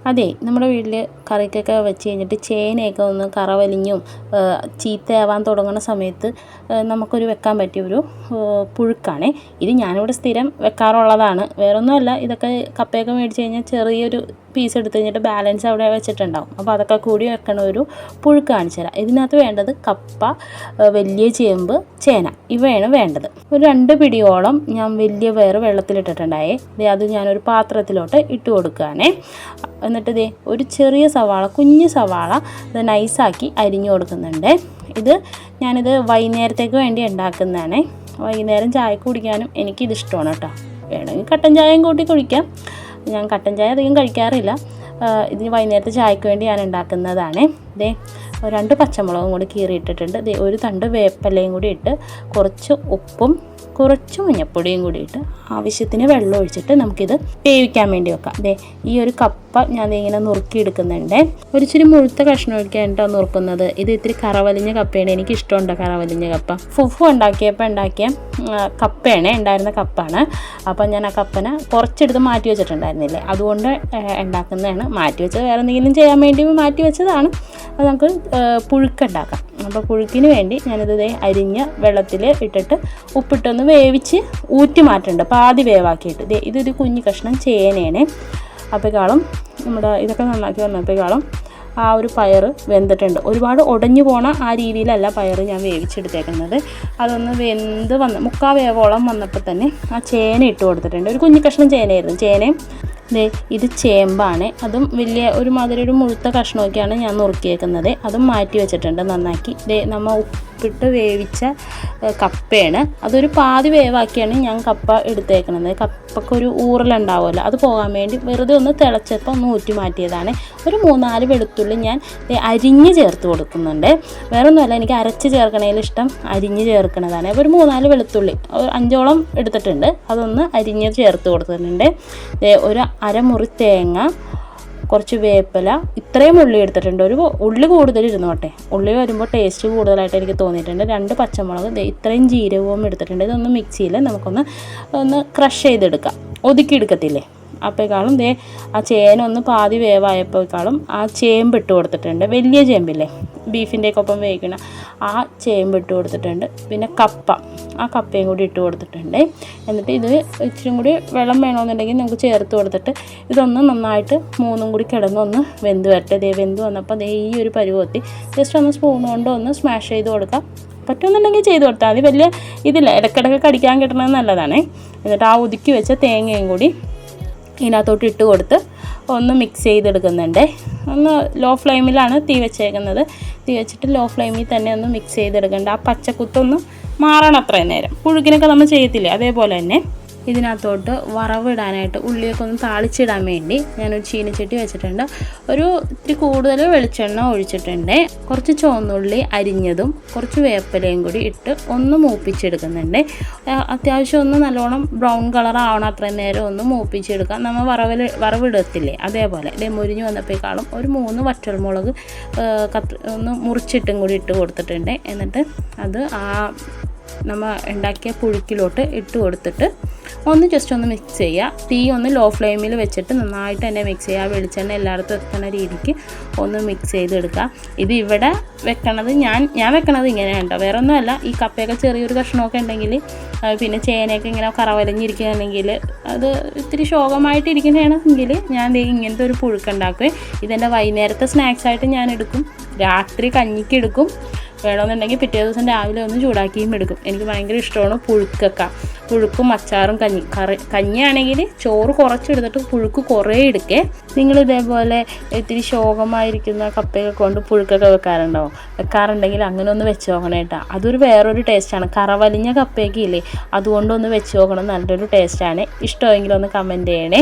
അതെ, നമ്മുടെ വീട്ടിൽ കറിക്കൊക്കെ വെച്ച് കഴിഞ്ഞിട്ട് ചേനയൊക്കെ ഒന്ന് കറവലിഞ്ഞും ചീത്തയാവാൻ തുടങ്ങുന്ന സമയത്ത് നമുക്കൊരു വെക്കാൻ പറ്റിയൊരു പുഴുക്കാണ് ഇത്. ഞാനിവിടെ സ്ഥിരം വെക്കാറുള്ളതാണ്. വേറൊന്നുമല്ല, ഇതൊക്കെ കപ്പയൊക്കെ മേടിച്ച് കഴിഞ്ഞാൽ ചെറിയൊരു പീസ് എടുത്ത് കഴിഞ്ഞിട്ട് ബാലൻസ് അവിടെ വെച്ചിട്ടുണ്ടാവും. അപ്പോൾ അതൊക്കെ കൂടി വെക്കണ ഒരു പുഴുക്ക് കാണിച്ചു തരാം. ഇതിനകത്ത് വേണ്ടത് കപ്പ, വലിയ ചേമ്പ്, ചേന, ഇവയാണ് വേണ്ടത്. ഒരു 2 പിടിയോളം ഞാൻ വലിയ പയർ വെള്ളത്തിലിട്ടിട്ടുണ്ടായേ. അത് ഞാനൊരു പാത്രത്തിലോട്ട് ഇട്ട് കൊടുക്കുകയാണേ. എന്നിട്ട് ഒരു ചെറിയ സവാള, കുഞ്ഞ് സവാള ഇത് നൈസാക്കി അരിഞ്ഞു കൊടുക്കുന്നുണ്ട്. ഞാനിത് വൈകുന്നേരത്തേക്ക് വേണ്ടി ഉണ്ടാക്കുന്നതാണ്. വൈകുന്നേരം ചായ കുടിക്കാനും എനിക്കിതിഷ്ടമാണ് കേട്ടോ. വേണമെങ്കിൽ കട്ടൻ ചായയും കൂട്ടി കുടിക്കാം. ഞാൻ കട്ടൻ ചായ അധികം കഴിക്കാറില്ല. ഇതിന് വൈകുന്നേരത്തെ ചായക്ക് വേണ്ടി ഞാൻ ഉണ്ടാക്കുന്നതാണ്. 2 പച്ചമുളകും കൂടി കീറിയിട്ടിട്ടുണ്ട്. ഒരു തണ്ട് വേപ്പിലയും കൂടി ഇട്ട് കുറച്ച് ഉപ്പും കുറച്ച് മഞ്ഞൾപ്പൊടിയും കൂടി ഇട്ട് ആവശ്യത്തിന് വെള്ളം ഒഴിച്ചിട്ട് നമുക്കിത് വേവിക്കാൻ വേണ്ടി വെക്കാം. ഈ ഒരു കപ്പ ഞാൻ ഇങ്ങനെ നുറുക്കിയെടുക്കുന്നുണ്ട്. ഒരിച്ചിരി മുഴുത്ത കഷ്ണം ഒഴിക്കാനായിട്ടോ നുറുക്കുന്നത്. ഇത് ഇത്തിരി കറവലിഞ്ഞ കപ്പയാണ്. എനിക്കിഷ്ടമുണ്ട് കറവലിഞ്ഞ കപ്പ. ഫുഫു ഉണ്ടാക്കിയ കപ്പയാണ്, ഉണ്ടായിരുന്ന കപ്പാണ്. അപ്പം ഞാൻ ആ കപ്പനെ കുറച്ചെടുത്ത് മാറ്റി വെച്ചിട്ടുണ്ടായിരുന്നില്ലേ, അതുകൊണ്ട് ഉണ്ടാക്കുന്നതാണ്. മാറ്റി വെച്ചത് വേറെ എന്തെങ്കിലും ചെയ്യാൻ വേണ്ടി മാറ്റി വെച്ചതാണ്. അത് നമുക്ക് പുഴുക്കുണ്ടാക്കാം. അപ്പോൾ പുഴുക്കിന് വേണ്ടി ഞാനിത് അരിഞ്ഞ വെള്ളത്തിൽ ഇട്ടിട്ട് ഉപ്പിട്ടൊന്ന് വേവിച്ച് ഊറ്റി മാറ്റുന്നുണ്ട്, പാതി വേവാക്കിയിട്ട്. ഇതൊരു കുഞ്ഞു കഷ്ണം ചേനയാണ്. അപ്പോഴേക്കാളും ഇതൊക്കെ നന്നാക്കി വന്നപ്പോഴേക്കാളും ആ ഒരു പയർ വെന്തിട്ടുണ്ട്. ഒരുപാട് ഉടഞ്ഞു പോണ ആ രീതിയിലല്ല പയർ ഞാൻ വേവിച്ചെടുത്തേക്കുന്നത്. അതൊന്ന് വെന്ത് മുക്കാൽ വേവോളം വന്നപ്പോൾ തന്നെ ആ ചേന ഇട്ട് കൊടുത്തിട്ടുണ്ട്. ഒരു കുഞ്ഞു കഷ്ണം ചേനയായിരുന്നു. ചേനയും ഇത് ചേമ്പാണ്. അതും വലിയ ഒരു മുഴുത്ത കഷ്ണമൊക്കെയാണ് ഞാൻ നുറുക്കിയേക്കുന്നത്. അതും മാറ്റി വെച്ചിട്ടുണ്ട് നന്നാക്കി. നമ്മൾ ഉപ്പിട്ട് വേവിച്ച കപ്പയാണ്. അതൊരു പാതി വേവാക്കിയാണ് ഞാൻ കപ്പ എടുത്തേക്കുന്നത്. കപ്പക്കൊരു ഊറലുണ്ടാവുമല്ലോ, അത് പോകാൻ വേണ്ടി വെറുതെ ഒന്ന് തിളച്ചപ്പോൾ ഒന്ന് ഊറ്റി മാറ്റിയതാണ്. ഒരു 3-4 വെളുത്തുള്ളി ഞാൻ അരിഞ്ഞ് ചേർത്ത് കൊടുക്കുന്നുണ്ട്. വേറെ ഒന്നുമല്ല, എനിക്ക് അരച്ച് ചേർക്കണതിൽ ഇഷ്ടം അരിഞ്ഞ് ചേർക്കണതാണ്. അപ്പോൾ ഒരു 3-4 വെളുത്തുള്ളി, 5ഓളം എടുത്തിട്ടുണ്ട്. അതൊന്ന് അരിഞ്ഞ് ചേർത്ത് കൊടുത്തിട്ടുണ്ട്. ഒരു അരമുറി തേങ്ങ, കുറച്ച് വേപ്പില, ഇത്രയും ഉള്ളി എടുത്തിട്ടുണ്ട്. ഒരു ഉള്ളി കൂടുതൽ ഇരുന്നോട്ടെ, ഉള്ളി വരുമ്പോൾ ടേസ്റ്റ് കൂടുതലായിട്ട് എനിക്ക് തോന്നിയിട്ടുണ്ട്. 2 പച്ചമുളക്, ഇത്രയും ജീരകവും എടുത്തിട്ടുണ്ട്. ഇതൊന്ന് മിക്സിയിൽ നമുക്കൊന്ന് ക്രഷ് ചെയ്തെടുക്കാം, ഒതുക്കിയെടുക്കത്തില്ലേ. അപ്പോഴേക്കാളും ആ ചേന ഒന്ന് പാതി വേവായപ്പോഴേക്കാളും ആ ചേമ്പ് ഇട്ട് കൊടുത്തിട്ടുണ്ട്. വലിയ ചേമ്പില്ലേ, ബീഫിൻ്റെയൊക്കെ ഒപ്പം വേവിക്കണ ആ ചേമ്പ് ഇട്ട് കൊടുത്തിട്ടുണ്ട്. പിന്നെ ആ കപ്പയും കൂടി ഇട്ട് കൊടുത്തിട്ടുണ്ട്. എന്നിട്ട് ഇത് ഇച്ചിരി കൂടി വെള്ളം വേണമെന്നുണ്ടെങ്കിൽ നമുക്ക് ചേർത്ത് കൊടുത്തിട്ട് ഇതൊന്ന് നന്നായിട്ട് 3ഉം കൂടി കിടന്നൊന്ന് വെന്ത് വരട്ടെ. വെന്ത് വന്നപ്പോൾ ഈ ഒരു പരുവത്തി ജസ്റ്റ് ഒന്ന് സ്പൂൺ കൊണ്ട് ഒന്ന് സ്മാഷ് ചെയ്ത് കൊടുക്കാം. പറ്റുമെന്നുണ്ടെങ്കിൽ ചെയ്ത് കൊടുത്താൽ മതി. വലിയ ഇതില്ല, ഇടയ്ക്കിടയ്ക്ക് കടിക്കാൻ കിട്ടണത് നല്ലതാണ്. എന്നിട്ട് ആ ഒതുക്കി വെച്ച തേങ്ങയും കൂടി ഇതിനകത്തോട്ട് ഇട്ട് കൊടുത്ത് ഒന്ന് മിക്സ് ചെയ്തെടുക്കുന്നുണ്ട്. ഒന്ന് ലോ ഫ്ലെയിമിലാണ് തീ വെച്ചേക്കുന്നത്. തീ വെച്ചിട്ട് ലോ ഫ്ലെയിമിൽ തന്നെ ഒന്ന് മിക്സ് ചെയ്തെടുക്കേണ്ട. ആ പച്ചക്കുത്തൊന്ന് മാറണം അത്രയും നേരം. പുഴുക്കിനൊക്കെ നമ്മൾ ചെയ്യത്തില്ലേ, അതേപോലെ തന്നെ ഇതിനകത്തോട്ട് വറവിടാനായിട്ട് ഉള്ളിയൊക്കെ ഒന്ന് താളിച്ചിടാൻ വേണ്ടി ഞാനൊരു ചീനച്ചട്ടി വെച്ചിട്ടുണ്ട്. ഇത്തിരി കൂടുതൽ വെളിച്ചെണ്ണ ഒഴിച്ചിട്ടുണ്ട്. കുറച്ച് ചുവന്നുള്ളി അരിഞ്ഞതും കുറച്ച് വേപ്പിലയും കൂടി ഇട്ട് ഒന്ന് മൂപ്പിച്ചെടുക്കുന്നുണ്ട്. അത്യാവശ്യം ഒന്ന് നല്ലോണം ബ്രൗൺ കളർ ആവണം അത്രയും നേരം ഒന്ന് മൂപ്പിച്ചെടുക്കാം. നമ്മൾ വറവിടത്തില്ലേ, അതേപോലെ മുരിഞ്ഞ് വന്നപ്പോഴേക്കാളും ഒരു 3 വറ്റൽമുളക് ഒന്ന് മുറിച്ചിട്ടും കൂടി ഇട്ട് കൊടുത്തിട്ടുണ്ട്. എന്നിട്ട് അത് നമ്മൾ ഉണ്ടാക്കിയ പുഴുക്കിലോട്ട് ഇട്ട് കൊടുത്തിട്ട് ജസ്റ്റ് ഒന്ന് മിക്സ് ചെയ്യുക. തീ ഒന്ന് ലോ ഫ്ലെയിമിൽ വെച്ചിട്ട് നന്നായിട്ട് തന്നെ മിക്സ് ചെയ്യുക. വെളിച്ചെണ്ണ എല്ലായിടത്തും എത്തുന്ന രീതിക്ക് ഒന്ന് മിക്സ് ചെയ്തെടുക്കുക. ഇത് ഇവിടെ വെക്കണത് ഞാൻ വെക്കണത് ഇങ്ങനെയാണ് കേട്ടോ. വേറെ ഒന്നുമല്ല, ഈ കപ്പയൊക്കെ ചെറിയൊരു കഷ്ണമൊക്കെ ഉണ്ടെങ്കിൽ, പിന്നെ ചേനയൊക്കെ ഇങ്ങനെ കറവലഞ്ഞിരിക്കുകയാണെങ്കിൽ, അത് ഇത്തിരി ശോകമായിട്ടിരിക്കുന്നതാണെങ്കിൽ ഞാൻ ഇങ്ങനത്തെ ഒരു പുഴുക്കുണ്ടാക്കുകയും ഇതെൻ്റെ വൈകുന്നേരത്തെ സ്നാക്സായിട്ട് ഞാൻ എടുക്കും. രാത്രി കഞ്ഞിക്ക് എടുക്കും. വേണമെന്നുണ്ടെങ്കിൽ പിറ്റേ ദിവസം രാവിലെ ഒന്ന് ചൂടാക്കിയും എടുക്കും. എനിക്ക് ഭയങ്കര ഇഷ്ടമാണ് പുഴുക്കും അച്ചാറും കഞ്ഞിയാണെങ്കിൽ ചോറ് കുറച്ചെടുത്തിട്ട് പുഴുക്ക് കുറേ എടുക്കേ. നിങ്ങളിതേപോലെ ഇത്തിരി ശോകമായിരിക്കുന്ന കപ്പയൊക്കെ കൊണ്ട് പുഴുക്കൊക്കെ വെക്കാറുണ്ടെങ്കിൽ അങ്ങനെ ഒന്ന് വെച്ച് നോക്കണം കേട്ടോ. അതൊരു വേറൊരു ടേസ്റ്റാണ്. കറവലിഞ്ഞ കപ്പയൊക്കെ ഇല്ലേ, അതുകൊണ്ടൊന്ന് വെച്ച് നോക്കണം. നല്ലൊരു ടേസ്റ്റാണ്. ഇഷ്ടമെങ്കിൽ ഒന്ന് കമൻറ്റ് ചെയ്യണേ.